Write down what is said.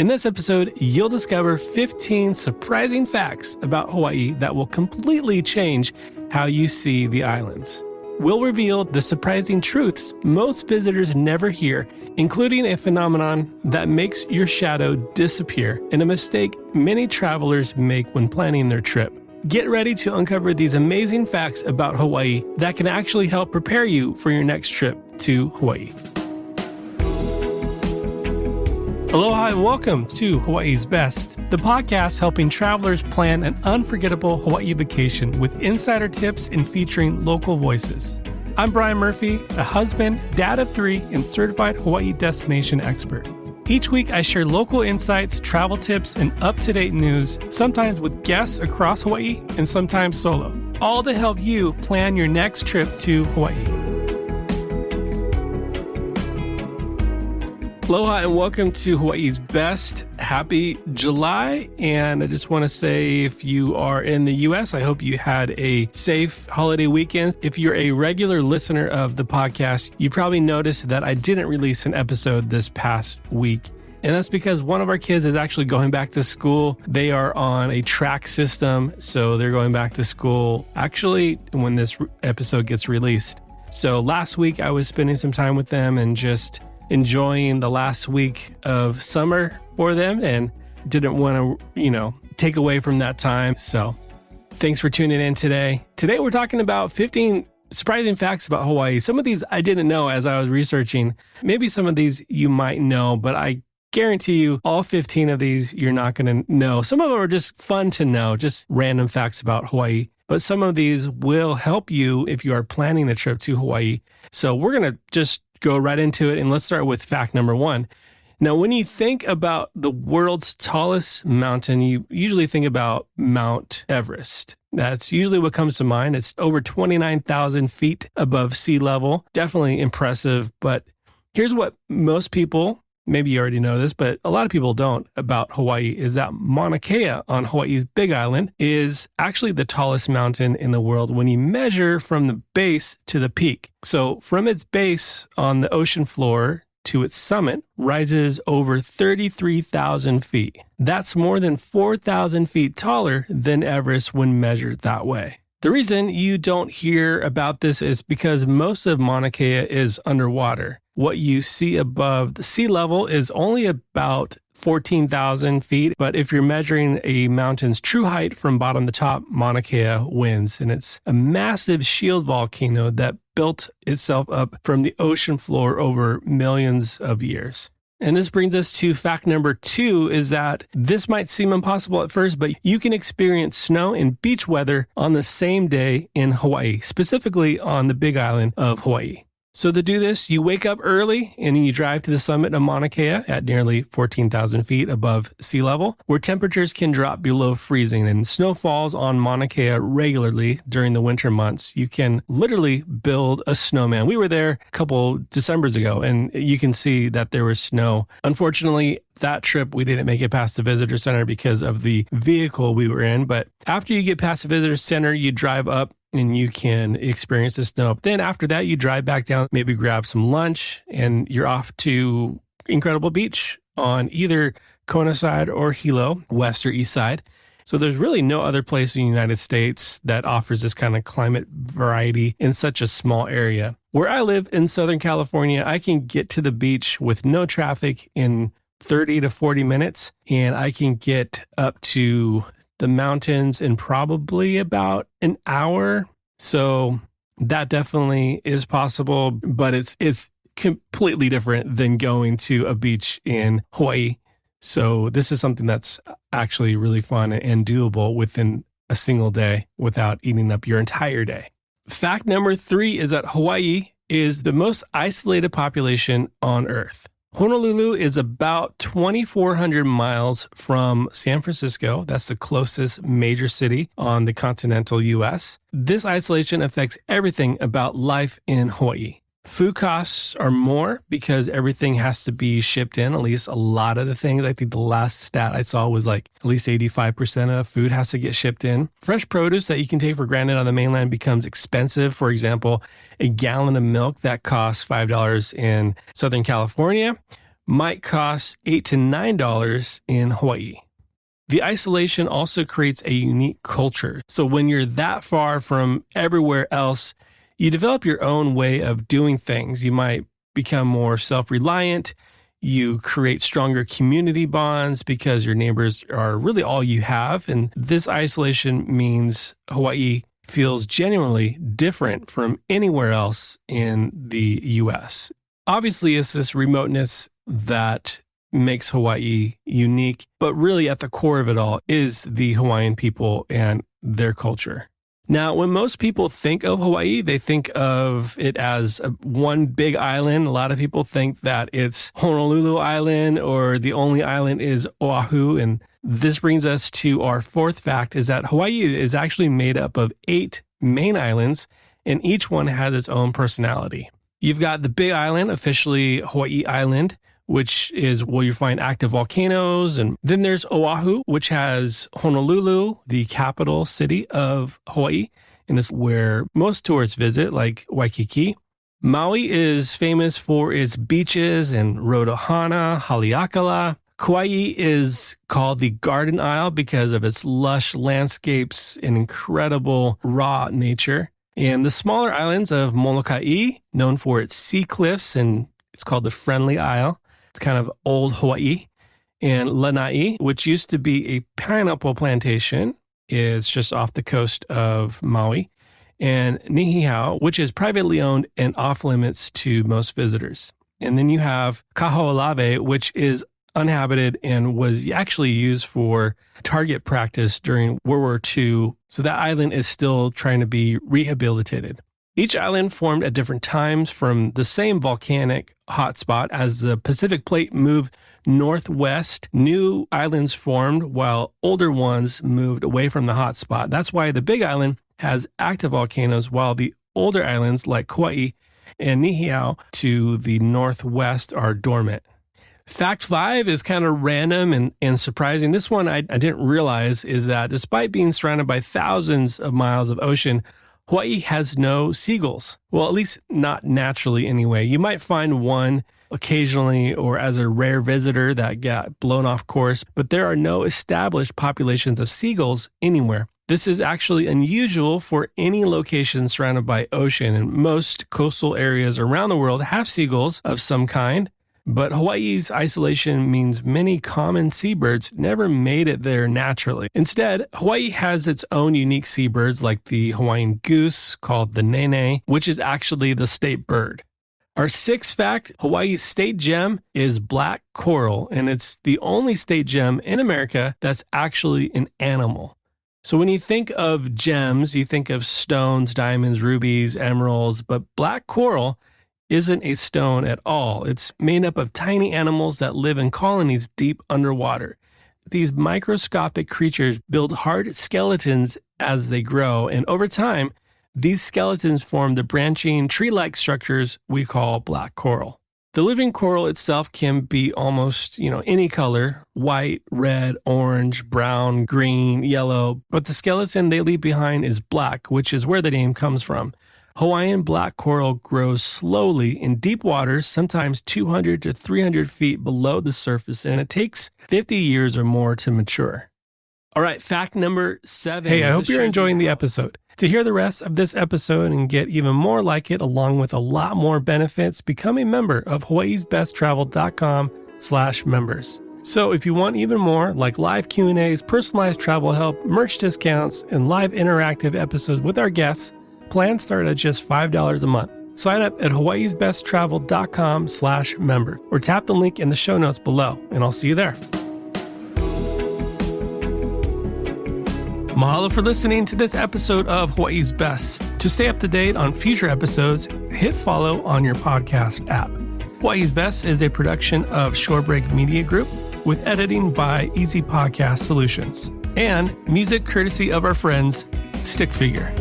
In this episode, you'll discover 15 surprising facts about Hawaii that will completely change how you see the islands. We'll reveal the surprising truths most visitors never hear, including a phenomenon that makes your shadow disappear and a mistake many travelers make when planning their trip. Get ready to uncover these amazing facts about Hawaii that can actually help prepare you for your next trip to Hawaii. Aloha and welcome to Hawaii's Best, the podcast helping travelers plan an unforgettable Hawaii vacation with insider tips and featuring local voices. I'm Bryan Murphy, a husband, dad of 3, and certified Hawaii destination expert. Each week, I share local insights, travel tips, and up-to-date news, sometimes with guests across Hawaii and sometimes solo, all to help you plan your next trip to Hawaii. Aloha and welcome to Hawaii's Best. Happy July. And I just want to say, if you are in the U.S., I hope you had a safe holiday weekend. If you're a regular listener of the podcast, you probably noticed that I didn't release an episode this past week. And that's because one of our kids is actually going back to school. They are on a track system, so they're going back to school actually when this episode gets released. So last week I was spending some time with them and just enjoying the last week of summer for them and didn't want to, take away from that time. So thanks for tuning in today. Today we're talking about 15 surprising facts about Hawaii. Some of these I didn't know as I was researching. Maybe some of these you might know, but I guarantee you all 15 of these you're not going to know. Some of them are just fun to know, just random facts about Hawaii. But some of these will help you if you are planning a trip to Hawaii. So we're going to just go right into it. And let's start with fact number 1. Now, when you think about the world's tallest mountain, you usually think about Mount Everest. That's usually what comes to mind. It's over 29,000 feet above sea level. Definitely impressive. But here's what most people, maybe you already know this, but a lot of people don't about Hawaii, is that Mauna Kea on Hawaii's Big Island is actually the tallest mountain in the world when you measure from the base to the peak. So from its base on the ocean floor to its summit rises over 33,000 feet. That's more than 4,000 feet taller than Everest when measured that way. The reason you don't hear about this is because most of Mauna Kea is underwater. What you see above the sea level is only about 14,000 feet. But if you're measuring a mountain's true height from bottom to top, Mauna Kea wins. And it's a massive shield volcano that built itself up from the ocean floor over millions of years. And this brings us to fact number 2, is that this might seem impossible at first, but you can experience snow and beach weather on the same day in Hawaii, specifically on the Big Island of Hawaii. So to do this, you wake up early and you drive to the summit of Mauna Kea at nearly 14,000 feet above sea level, where temperatures can drop below freezing and snow falls on Mauna Kea regularly during the winter months. You can literally build a snowman. We were there a couple Decembers ago and you can see that there was snow. Unfortunately, that trip, we didn't make it past the visitor center because of the vehicle we were in. But after you get past the visitor center, you drive up and you can experience the snow. Then after that, you drive back down, maybe grab some lunch, and you're off to Incredible Beach on either Kona side or Hilo, west or east side. So there's really no other place in the United States that offers this kind of climate variety in such a small area. Where I live in Southern California, I can get to the beach with no traffic in 30 to 40 minutes, and I can get up to the mountains in probably about an hour. So that definitely is possible, but it's completely different than going to a beach in Hawaii. So this is something that's actually really fun and doable within a single day without eating up your entire day. Fact number 3 is that Hawaii is the most isolated population on Earth. Honolulu is about 2,400 miles from San Francisco. That's the closest major city on the continental U.S. This isolation affects everything about life in Hawaii. Food costs are more because everything has to be shipped in, at least a lot of the things. I think the last stat I saw was like at least 85% of food has to get shipped in. Fresh produce that you can take for granted on the mainland becomes expensive. For example, a gallon of milk that costs $5 in Southern California might cost $8 to $9 in Hawaii. The isolation also creates a unique culture. So when you're that far from everywhere else, you develop your own way of doing things. You might become more self-reliant. You create stronger community bonds because your neighbors are really all you have. And this isolation means Hawaii feels genuinely different from anywhere else in the U.S. Obviously, it's this remoteness that makes Hawaii unique, but really at the core of it all is the Hawaiian people and their culture. Now, when most people think of Hawaii, they think of it as one big island. A lot of people think that it's Honolulu Island or the only island is Oahu. And this brings us to our fourth fact is that Hawaii is actually made up of 8 main islands, and each one has its own personality. You've got the Big Island, officially Hawaii Island, which is where you find active volcanoes. And then there's Oahu, which has Honolulu, the capital city of Hawaii. And it's where most tourists visit, like Waikiki. Maui is famous for its beaches and Rotohana, Haleakala. Kauai is called the Garden Isle because of its lush landscapes and incredible raw nature. And the smaller islands of Molokai, known for its sea cliffs, and it's called the Friendly Isle. It's kind of old Hawaii. And Lanai, which used to be a pineapple plantation, is just off the coast of Maui. And Niihau, which is privately owned and off limits to most visitors. And then you have Kaho'olawe, which is uninhabited and was actually used for target practice during World War II. So that island is still trying to be rehabilitated. Each island formed at different times from the same volcanic hotspot. As the Pacific Plate moved northwest, new islands formed while older ones moved away from the hotspot. That's why the Big Island has active volcanoes while the older islands like Kauai and Niihau to the northwest are dormant. Fact 5 is kind of random and surprising. This one I didn't realize is that despite being surrounded by thousands of miles of ocean, Hawaii has no seagulls. Well, at least not naturally anyway. You might find one occasionally or as a rare visitor that got blown off course, but there are no established populations of seagulls anywhere. This is actually unusual for any location surrounded by ocean, and most coastal areas around the world have seagulls of some kind. But Hawaii's isolation means many common seabirds never made it there naturally. Instead, Hawaii has its own unique seabirds like the Hawaiian goose, called the nene, which is actually the state bird. Our 6th fact, Hawaii's state gem is black coral, and it's the only state gem in America that's actually an animal. So when you think of gems, you think of stones, diamonds, rubies, emeralds, but black coral isn't a stone at all. It's made up of tiny animals that live in colonies deep underwater. These microscopic creatures build hard skeletons as they grow, and over time, these skeletons form the branching tree-like structures we call black coral. The living coral itself can be almost, any color: white, red, orange, brown, green, yellow, but the skeleton they leave behind is black, which is where the name comes from. Hawaiian black coral grows slowly in deep waters, sometimes 200 to 300 feet below the surface, and it takes 50 years or more to mature. All right, fact number 7. Hey, I hope you're enjoying the episode. To hear the rest of this episode and get even more like it, along with a lot more benefits, become a member of hawaiisbesttravel.com/members. So if you want even more, like live Q&As, personalized travel help, merch discounts, and live interactive episodes with our guests, plans start at just $5 a month. Sign up at hawaiisbesttravel.com/member or tap the link in the show notes below, and I'll see you there. Mahalo for listening to this episode of Hawaii's Best. To stay up to date on future episodes, hit follow on your podcast app. Hawaii's Best is a production of Shorebreak Media Group with editing by Easy Podcast Solutions and music courtesy of our friends Stick Figure.